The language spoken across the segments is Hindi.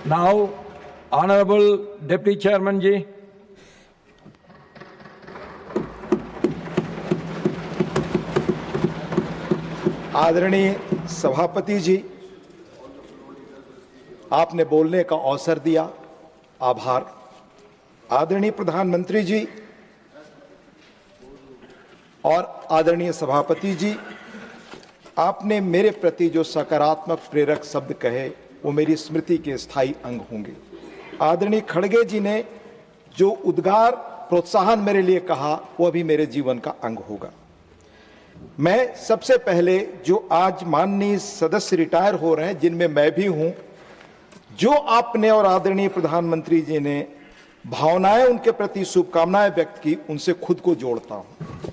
Now, Honorable Deputy Chairman ji. आदरणीय सभापति जी, आपने बोलने का अवसर दिया, आभार। आदरणीय प्रधानमंत्री जी और आदरणीय सभापति जी, आपने मेरे प्रति जो सकारात्मक प्रेरक शब्द कहे वो मेरी स्मृति के स्थायी अंग होंगे। आदरणीय खड़गे जी ने जो उद्गार प्रोत्साहन मेरे लिए कहा वो अभी मेरे जीवन का अंग होगा। मैं सबसे पहले जो आज माननीय सदस्य रिटायर हो रहे हैं, जिनमें मैं भी हूं, जो आपने और आदरणीय प्रधानमंत्री जी ने भावनाएं उनके प्रति शुभकामनाएं व्यक्त की, उनसे खुद को जोड़ता हूं।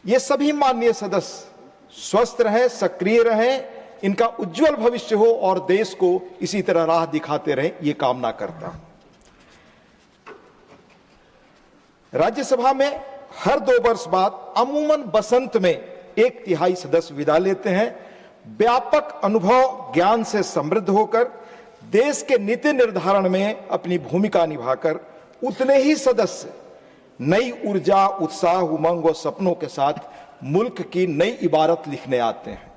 ये सभी माननीय सदस्य स्वस्थ रहें, सक्रिय रहें, इनका उज्जवल भविष्य हो और देश को इसी तरह राह दिखाते रहें, ये कामना करता हूं। राज्यसभा में हर 2 वर्ष बाद अमूमन बसंत में 1/3 सदस्य विदा लेते हैं। व्यापक अनुभव ज्ञान से समृद्ध होकर देश के नीति निर्धारण में अपनी भूमिका निभाकर उतने ही सदस्य नई ऊर्जा, उत्साह, उमंग और सपनों के साथ मुल्क की नई इबारत लिखने आते हैं।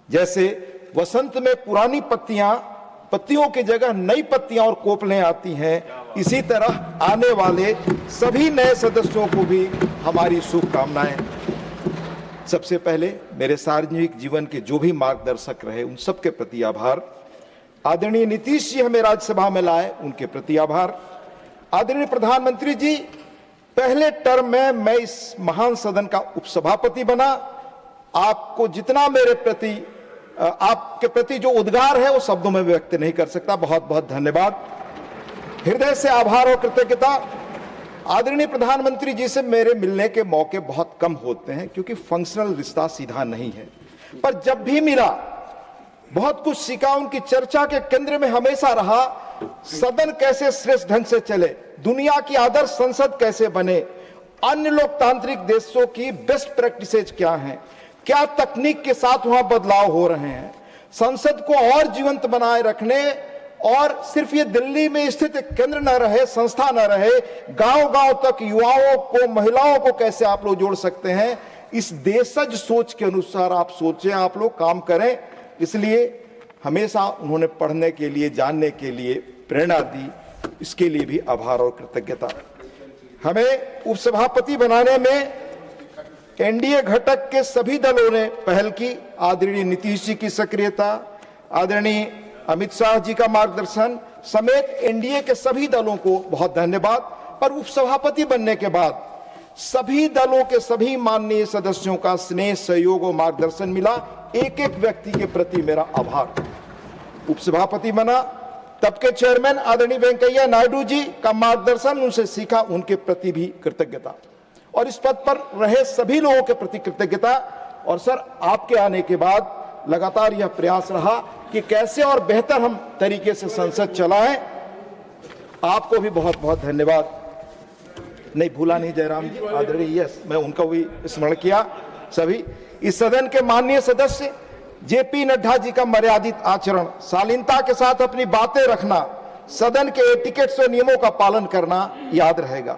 जैसे वसंत में पुरानी पत्तियों की जगह नई पत्तियां और कोपलें आती हैं, इसी तरह आने वाले सभी नए सदस्यों को भी हमारी शुभकामनाएं। सबसे पहले मेरे सार्वजनिक जीवन के जो भी मार्गदर्शक रहे उन सबके प्रति आभार। आदरणीय नीतीश जी हमें राज्यसभा में लाए, उनके प्रति आभार। आदरणीय प्रधानमंत्री जी, पहले टर्म में मैं इस महान सदन का उपसभापति बना। आपको जितना मेरे प्रति आपके प्रति जो उद्गार है वो शब्दों में व्यक्त नहीं कर सकता। बहुत बहुत धन्यवाद, हृदय से आभार और कृतज्ञता। आदरणीय प्रधानमंत्री जी से मेरे मिलने के मौके बहुत कम होते हैं क्योंकि फंक्शनल रिश्ता सीधा नहीं है, पर जब भी मिला बहुत कुछ सीखा। उनकी चर्चा के केंद्र में हमेशा रहा सदन कैसे श्रेष्ठ ढंग से चले, दुनिया की आदर्श संसद कैसे बने, अन्य लोकतांत्रिक देशों की बेस्ट प्रैक्टिसेज क्या हैं, क्या तकनीक के साथ वहां बदलाव हो रहे हैं, संसद को और जीवंत बनाए रखने और सिर्फ ये दिल्ली में स्थित केंद्र न रहे, संस्था न रहे, गांव-गांव तक युवाओं को, महिलाओं को कैसे आप लोग जोड़ सकते हैं, इस देशज सोच के अनुसार आप सोचें, आप लोग काम करें। इसलिए हमेशा उन्होंने पढ़ने के लिए, जानने के लिए प्रेरणा दी, इसके लिए भी आभार और कृतज्ञता। हमें उपसभापति बनाने में एनडीए घटक के सभी दलों ने पहल की। आदरणीय नीतीश जी की सक्रियता, आदरणीय अमित शाह जी का मार्गदर्शन समेत एनडीए के सभी दलों को बहुत धन्यवाद। पर उपसभापति बनने के बाद सभी दलों के सभी माननीय सदस्यों का स्नेह, सहयोग और मार्गदर्शन मिला। एक एक व्यक्ति के प्रति मेरा आभार। उपसभापति बना तब के चेयरमैन आदरणीय वेंकैया नायडू जी का मार्गदर्शन उनसे सीखा, उनके प्रति भी कृतज्ञता। और इस पद पर रहे सभी लोगों के प्रति कृतज्ञता। और सर, आपके आने के बाद लगातार यह प्रयास रहा कि कैसे और बेहतर हम तरीके से संसद चलाएं। आपको भी बहुत बहुत धन्यवाद। नहीं भूला नहीं जयराम जी, आदरणीय, यस, मैं उनका भी स्मरण किया। सभी इस सदन के माननीय सदस्य जेपी नड्डा जी का मर्यादित आचरण, शालीनता के साथ अपनी बातें रखना, सदन के एटिकेट्स और नियमों का पालन करना याद रहेगा।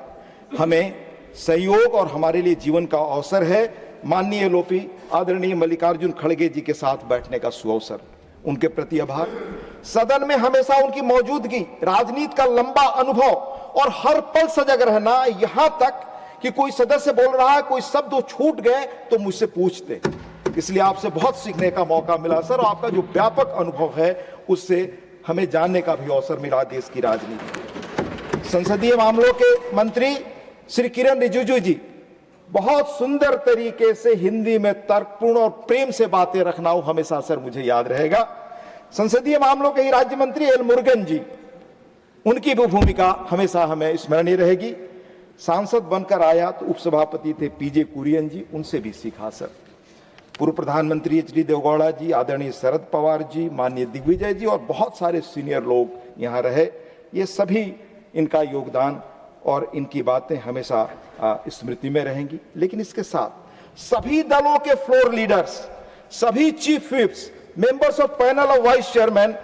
हमें सहयोग और हमारे लिए जीवन का अवसर है माननीय एलओपी आदरणीय मल्लिकार्जुन खड़गे जी के साथ बैठने का सुअवसर, उनके प्रति आभार। सदन में हमेशा उनकी मौजूदगी, राजनीति का लंबा अनुभव और हर पल सजग रहना, यहां तक कि कोई सदस्य बोल रहा है, कोई शब्द वो छूट गए तो मुझसे पूछते। इसलिए आपसे बहुत सीखने का मौका मिला सर। आपका जो व्यापक अनुभव है उससे हमें जानने का भी अवसर मिला देश की राजनीति। संसदीय मामलों के मंत्री श्री किरण रिजिजू जी, बहुत सुंदर तरीके से हिंदी में तर्कपूर्ण और प्रेम से बातें रखना वो हमेशा सर मुझे याद रहेगा। संसदीय मामलों के ही राज्य मंत्री एल मुरुगन जी, उनकी भी भूमिका हमेशा हमें स्मरणीय रहेगी। सांसद बनकर आया तो उपसभापति थे पीजे कुरियन जी, उनसे भी सीखा सर। पूर्व प्रधानमंत्री एचडी देवगौड़ा जी, आदरणीय शरद पवार जी, माननीय दिग्विजय जी और बहुत सारे सीनियर लोग यहाँ रहे। ये सभी इनका योगदान और इनकी बातें हमेशा स्मृति में रहेंगी। लेकिन इसके साथ सभी दलों के फ्लोर लीडर्स, सभी chief whips, members of panel of vice chairman,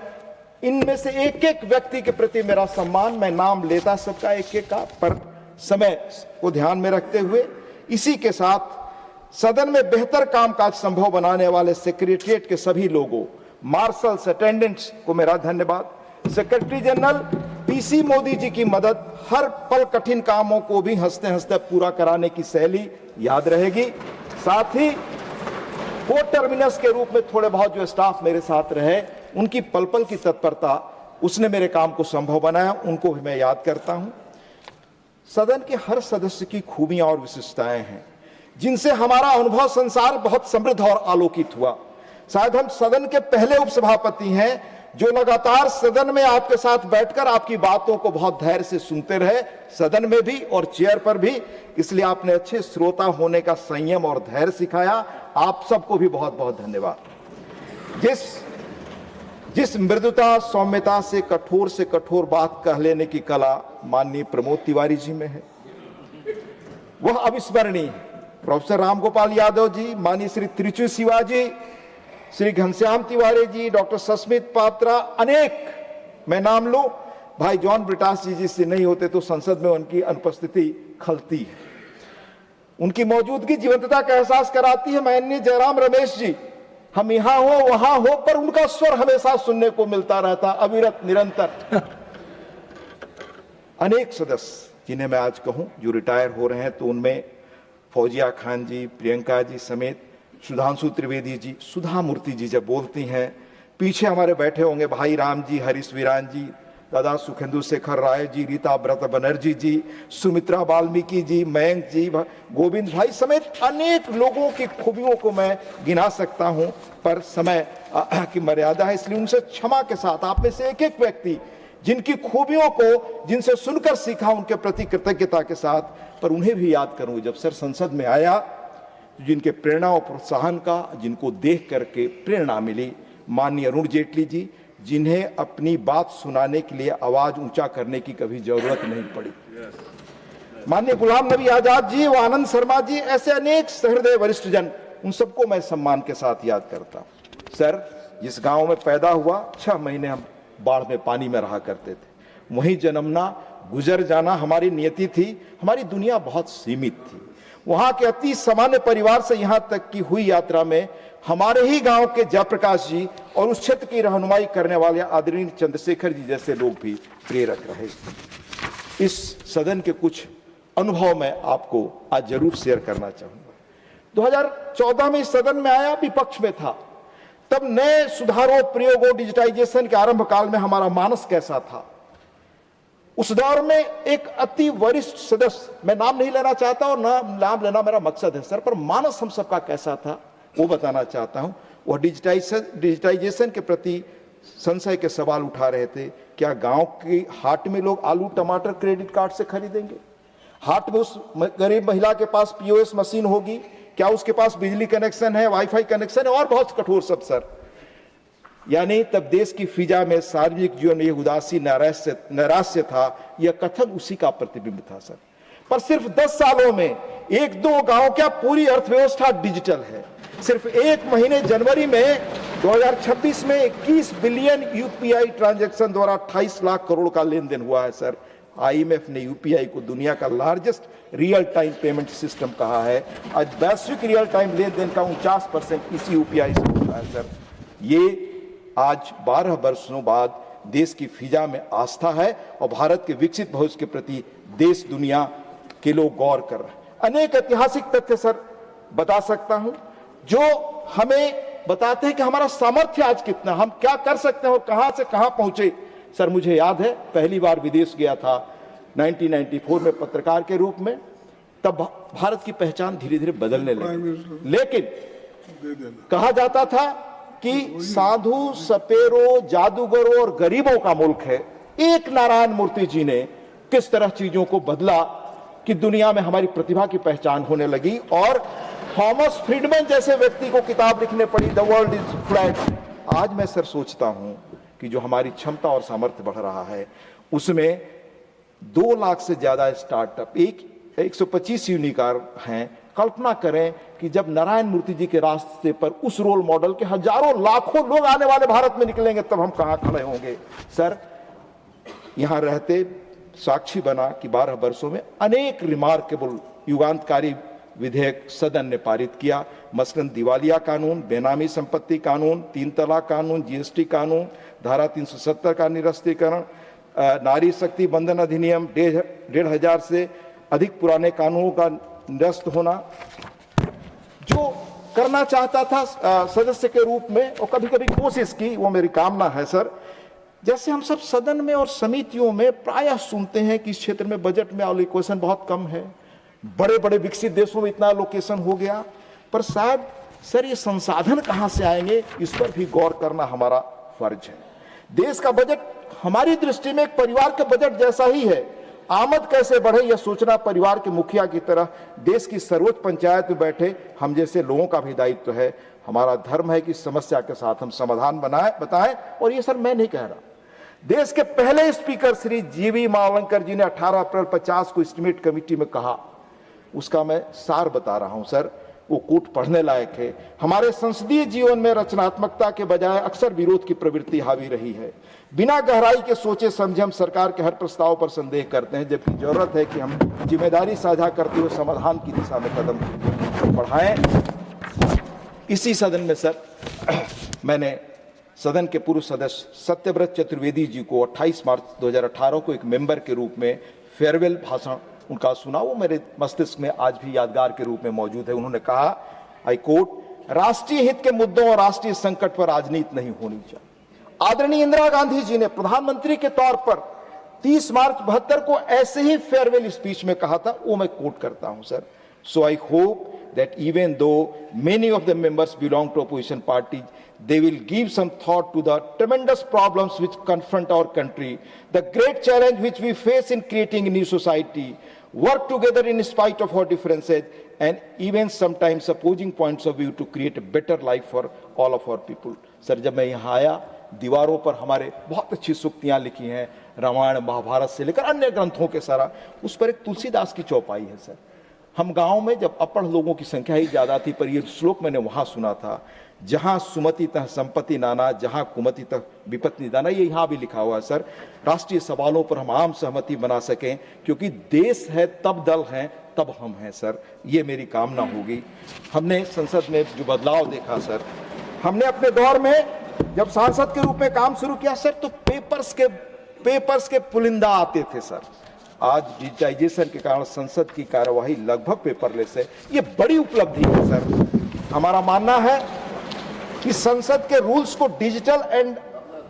इनमें से एक एक व्यक्ति के प्रति मेरा सम्मान, मैं नाम लेता सबका एक एक का, पर समय को ध्यान में रखते हुए इसी के साथ सदन में बेहतर कामकाज संभव बनाने वाले सेक्रेटरिएट के सभी लोगों, मार्शल्स, अटेंडेंट्स को मेरा धन्यवाद। Secretary general PC Modi ji की मदद, हर पल कठिन कामों को भी हंसते हंसते पूरा कराने की शैली याद रहेगी। साथ ही कोर्ट टर्मिनस के रूप में थोड़े बहुत जो स्टाफ मेरे साथ रहे, उनकी पल पल की तत्परता, उसने मेरे काम को संभव बनाया, उनको भी मैं याद करता हूं। सदन के हर सदस्य की खूबियां और विशिष्टताएं हैं जिनसे हमारा अनुभव संसार बहुत समृद्ध और आलोकित हुआ। शायद हम सदन के पहले उपसभापति हैं जो लगातार सदन में आपके साथ बैठकर आपकी बातों को बहुत धैर्य से सुनते रहे, सदन में भी और चेयर पर भी। इसलिए आपने अच्छे श्रोता होने का संयम और धैर्य सिखाया। आप सबको भी बहुत बहुत धन्यवाद। जिस मृदुता, सौम्यता से कठोर बात कह लेने की कला माननीय प्रमोद तिवारी जी में है, वह अविस्मरणीय है। प्रोफेसर रामगोपाल यादव जी, माननीय श्री त्रिचु शिवाजी, श्री घनश्याम तिवारी जी, डॉक्टर सस्मित पात्रा, अनेक मैं नाम लूं। भाई जॉन ब्रिटास जी जिससे नहीं होते तो संसद में उनकी अनुपस्थिति खलती है, उनकी मौजूदगी जीवंतता का एहसास कराती है। माननीय जयराम रमेश जी, हम यहां हो वहां हो पर उनका स्वर हमेशा सुनने को मिलता रहता, अविरत निरंतर। अनेक सदस्य जिन्हें मैं आज कहूं जो रिटायर हो रहे हैं, तो उनमें फौजिया खान जी, प्रियंका जी समेत सुधांशु त्रिवेदी जी, सुधा मूर्ति जी जब बोलती हैं, पीछे हमारे बैठे होंगे भाई राम जी, हरीश वीरान जी, दादा सुखेंदु शेखर राय जी, रीता व्रत बनर्जी जी, सुमित्रा वाल्मीकि जी, मयंक जी, गोविंद भाई समेत अनेक लोगों की खूबियों को मैं गिना सकता हूं, पर समय की मर्यादा है, इसलिए उनसे क्षमा के साथ आप में से एक एक व्यक्ति जिनकी खूबियों को जिनसे सुनकर सीखा, उनके प्रति कृतज्ञता के साथ, पर उन्हें भी याद करूं जब सर संसद में आया, जिनके प्रेरणा और प्रोत्साहन का, जिनको देख करके प्रेरणा मिली, माननीय अरुण जेटली जी, जिन्हें अपनी बात सुनाने के लिए आवाज ऊंचा करने की कभी जरूरत नहीं पड़ी, माननीय गुलाम नबी आजाद जी व आनंद शर्मा जी, ऐसे अनेक सहृदय वरिष्ठ जन, उन सबको मैं सम्मान के साथ याद करता हूं। सर, जिस गांव में पैदा हुआ, 6 महीने हम बाढ़ में पानी में रहा करते थे, वहीं जन्मना, गुजर जाना हमारी नियति थी। हमारी दुनिया बहुत सीमित थी। वहां के अति सामान्य परिवार से यहां तक की हुई यात्रा में हमारे ही गांव के जयप्रकाश जी और उस क्षेत्र की रहनुमाई करने वाले आदरणीय चंद्रशेखर जी जैसे लोग भी प्रेरक रहे। इस सदन के कुछ अनुभव मैं आपको आज जरूर शेयर करना चाहूंगा। 2014 में इस सदन में आया, विपक्ष में था, तब नए सुधारों, प्रयोगों, डिजिटाइजेशन के आरंभ काल में हमारा मानस कैसा था। उस दौर में एक अति वरिष्ठ सदस्य, मैं नाम नहीं लेना चाहता और नाम लेना मेरा मकसद है सर, पर मानस हम सबका कैसा था वो बताना चाहता हूं। वह डिजिटाइजेशन के प्रति संशय के सवाल उठा रहे थे। क्या गांव की हाट में लोग आलू टमाटर क्रेडिट कार्ड से खरीदेंगे? हाट में उस गरीब महिला के पास पीओएस मशीन होगी? क्या उसके पास बिजली कनेक्शन है, वाईफाई कनेक्शन है और बहुत कठोर सब सर। यानी तब देश की फिजा में सार्वजनिक जीवन में यह उदासी नैराश्य था, यह कथन उसी का प्रतिबिंब था सर। पर सिर्फ 10 सालों में 1-2 गांव क्या पूरी अर्थव्यवस्था डिजिटल है। सिर्फ 1 महीने जनवरी में 2026 में 21 बिलियन यूपीआई ट्रांजैक्शन द्वारा 28 लाख करोड़ का लेन देन हुआ है सर। आईएमएफ ने यूपीआई को दुनिया का largest real time payment system कहा है। आज वैश्विक रियल टाइम लेन देन का 49% इसी यूपीआई से होता है सर। ये आज 12 वर्षों बाद देश की फिजा में आस्था है और भारत के विकसित भविष्य के प्रति देश दुनिया के लोग गौर कर रहे हैं। अनेक ऐतिहासिक तथ्य सर बता सकता हूं जो हमें बताते हैं कि हमारा सामर्थ्य आज कितना, हम क्या कर सकते हैं और कहां से कहां पहुंचे। सर मुझे याद है पहली बार विदेश गया था 1994 में पत्रकार के रूप में, तब भारत की पहचान धीरे धीरे बदलने लगी। लेकिन कहा जाता था कि साधु, सपेरों, जादूगरों और गरीबों का मुल्क है। एक नारायण मूर्ति जी ने किस तरह चीजों को बदला कि दुनिया में हमारी प्रतिभा की पहचान होने लगी और थॉमस फ्रीडमैन जैसे व्यक्ति को किताब लिखने पड़ी, द वर्ल्ड इज फ्लैट। आज मैं सर सोचता हूं कि जो हमारी क्षमता और सामर्थ्य बढ़ रहा है उसमें 2 लाख से ज्यादा स्टार्टअप, 125 यूनिकार हैं, कल्पना करें कि जब नारायण मूर्ति जी के रास्ते पर उस रोल मॉडल के हजारों लाखों लोग आने वाले भारत में निकलेंगे, तब हम कहां खड़े होंगे। सर, यहां रहते साक्षी बना कि 12 वर्षों में अनेक रिमार्केबल युगांतकारी विधेयक सदन ने पारित किया। मसलन दिवालिया कानून, बेनामी संपत्ति कानून, 3 तलाक कानून, जीएसटी कानून, धारा 370 का निरस्तीकरण, नारी शक्ति बंधन अधिनियम, 1,500 से अधिक पुराने कानूनों का निरस्त होना। जो करना चाहता था सदस्य के रूप में, और कभी कभी कोशिश की, वो मेरी कामना है सर। जैसे हम सब सदन में और समितियों में प्रायः सुनते हैं कि इस क्षेत्र में बजट में एलोकेशन बहुत कम है, बड़े बड़े विकसित देशों में इतना एलोकेशन हो गया, पर शायद सर ये संसाधन कहां से आएंगे, इस पर भी गौर करना हमारा फर्ज है। देश का बजट हमारी दृष्टि में एक परिवार के बजट जैसा ही है। आमद कैसे बढ़े यह सोचना परिवार के मुखिया की तरह देश की सर्वोच्च पंचायत में बैठे हम जैसे लोगों का भी दायित्व है। हमारा धर्म है कि समस्या के साथ हम समाधान बताएं। और ये सर मैं नहीं कह रहा, देश के पहले स्पीकर श्री जीवी मावलंकर जी ने 18 अप्रैल 50 को एस्टीमेट कमेटी में कहा, उसका मैं सार बता रहा हूं सर, वो कोट पढ़ने लायक है। हमारे संसदीय जीवन में रचनात्मकता के बजाय अक्सर विरोध की प्रवृत्ति हावी रही है। बिना गहराई के सोचे समझे हम सरकार के हर प्रस्ताव पर संदेह करते हैं, जबकि जरूरत है कि हम जिम्मेदारी साझा करते हुए समाधान की दिशा में कदम बढ़ाएं। इसी सदन में सर मैंने सदन के पूर्व सदस्य सत्यव्रत चतुर्वेदी जी को 28 मार्च 2018 को एक मेंबर के रूप में फेयरवेल भाषण उनका सुना। वो मेरे मस्तिष्क में आज भी यादगार के रूप में मौजूद है। उन्होंने कहा, आई कोट, राष्ट्रीय हित के मुद्दों और राष्ट्रीय संकट पर राजनीति नहीं होनी चाहिए। आदरणीय इंदिरा गांधी जी ने प्रधानमंत्री के तौर पर 30 मार्च 72 को ऐसे ही फेयरवेल स्पीच में कहा था, वो मैं कोट करता हूं sir. So I hope that even though many of the members belong to opposition parties, they will give some thought to the tremendous problems which confront our country, the great challenge which we face in creating a new society, work together in spite of our differences, and even sometimes opposing points of view to create a better life for all of our people. Sir, जब मैं यहाँ आया, दीवारों पर हमारे बहुत अच्छी सूक्तियाँ लिखी हैं, रामायण महाभारत से लेकर अन्य ग्रंथों के सारा, उस पर एक तुलसीदास की चौपाई है सर। हम गांव में जब अपढ़ लोगों की संख्या ही ज्यादा थी, पर यह श्लोक मैंने वहां सुना था, जहां सुमति तह संपत्ति नाना, जहां कुमति तह विपत्ति दाना। ये यहां भी लिखा हुआ है सर। राष्ट्रीय सवालों पर हम आम सहमति बना सकें, क्योंकि देश है तब दल हैं तब हम हैं सर। ये मेरी कामना होगी। हमने संसद में जो बदलाव देखा सर, हमने अपने दौर में जब सांसद के रूप में काम शुरू किया सर, तो पेपर्स के पुलिंदा आते थे सर। आज डिजिटाइजेशन के कारण संसद की कार्यवाही लगभग पेपरलेस है। ये बड़ी उपलब्धि है सर। हमारा मानना है कि संसद के रूल्स को digital and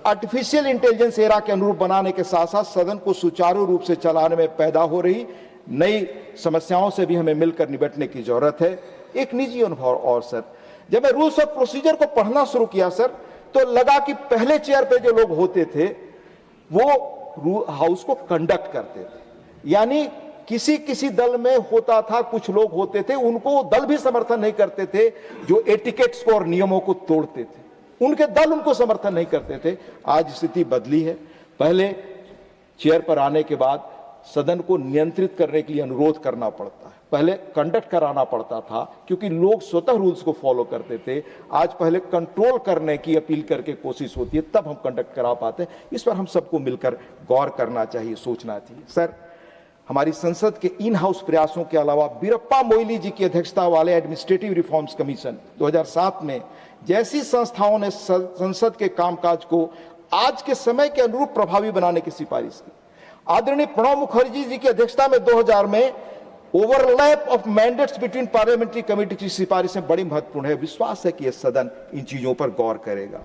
artificial intelligence era के अनुरूप बनाने के साथ साथ सदन को सुचारू रूप से चलाने में पैदा हो रही नई समस्याओं से भी हमें मिलकर निपटने की जरूरत है। एक निजी अनुभव और सर, जब मैं रूल्स ऑफ प्रोसीजर को पढ़ना शुरू किया सर, तो लगा कि पहले चेयर पे जो लोग होते थे वो हाउस को कंडक्ट करते थे, यानी किसी दल में होता था, कुछ लोग होते थे उनको दल भी समर्थन नहीं करते थे, जो एटिकेट्स को और नियमों को तोड़ते थे, उनके दल उनको समर्थन नहीं करते थे। आज स्थिति बदली है। पहले चेयर पर आने के बाद सदन को नियंत्रित करने के लिए अनुरोध करना पड़ता है, पहले कंडक्ट कराना पड़ता था क्योंकि लोग स्वतः रूल्स को फॉलो करते थे। आज पहले कंट्रोल करने की अपील करके कोशिश होती है, तब हम कंडक्ट करा पाते हैं। इस पर हम सबको मिलकर गौर करना चाहिए, सोचना चाहिए। सर, हमारी संसद के इन हाउस प्रयासों के अलावा बीरप्पा मोइली जी की अध्यक्षता वाले एडमिनिस्ट्रेटिव रिफॉर्म्स कमीशन 2007 में जैसी संस्थाओं ने संसद के कामकाज को आज के समय के अनुरूप प्रभावी बनाने की सिफारिश की। आदरणीय प्रणब मुखर्जी जी की अध्यक्षता में 2000 में overlap of mandates between parliamentary committee की सिफारिशें बड़ी महत्वपूर्ण है। विश्वास है कि यह सदन इन चीजों पर गौर करेगा।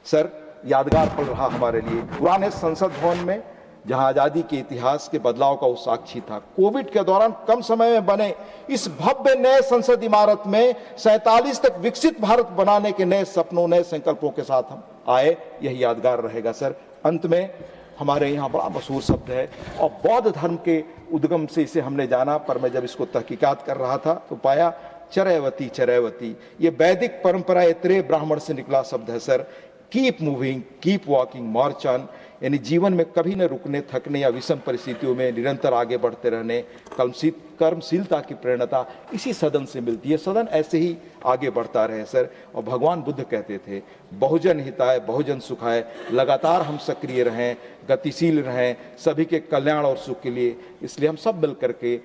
सर, यादगार पल रहा हमारे लिए पुराने संसद भवन में, जहां आजादी के इतिहास के बदलाव का वो साक्षी था। कोविड के दौरान कम समय में बने इस भव्य नए संसद इमारत में 47 तक विकसित भारत बनाने के नए सपनों, नए संकल्पों के साथ हम आए, यही यादगार रहेगा सर। अंत में हमारे यहाँ बड़ा मशहूर शब्द है और बौद्ध धर्म के उद्गम से इसे हमने जाना, पर मैं जब इसको तहकीकात कर रहा था तो पाया चरैवती चरैवती, ये वैदिक परंपरा ऐत्रेय ब्राह्मण से निकला शब्द है sir. Keep moving, keep walking, march on, यानी जीवन में कभी न रुकने, थकने या विषम परिस्थितियों में निरंतर आगे बढ़ते रहने, कर्मशीलता की प्रेरणा इसी सदन से मिलती है। सदन ऐसे ही आगे बढ़ता रहे सर। और भगवान बुद्ध कहते थे, बहुजन हिताय बहुजन सुखाय, लगातार हम सक्रिय रहें, गतिशील रहें, सभी के कल्याण और सुख के लिए। इसलिए हम सब मिल करके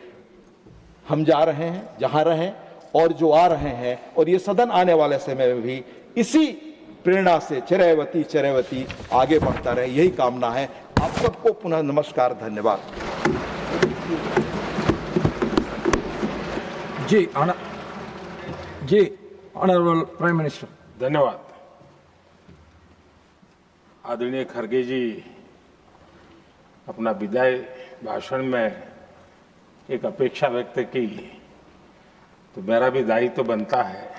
हम जा रहे हैं जहां रहें, और जो आ रहे हैं, और ये सदन आने वाले समय में भी इसी प्रेरणा से चिरैवती आगे बढ़ता रहे, यही कामना है। आप सबको पुनः नमस्कार, धन्यवाद। जी ऑनरेबल प्राइम मिनिस्टर। धन्यवाद। आदरणीय खड़गे जी अपना विदाई भाषण में एक अपेक्षा व्यक्त की, तो मेरा भी दायित्व तो बनता है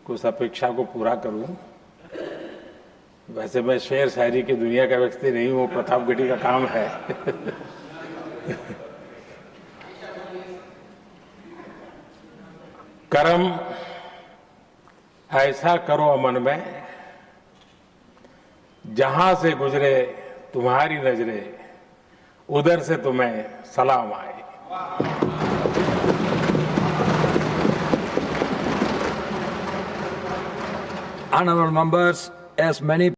उस अपेक्षा को पूरा करूं। वैसे मैं शेर शायरी की दुनिया का व्यक्ति नहीं हूं, प्रतापगढ़ी का काम है। कर्म ऐसा करो अमन में, जहां से गुजरे तुम्हारी नजरें, उधर से तुम्हें सलाम आए। Honorable members, as many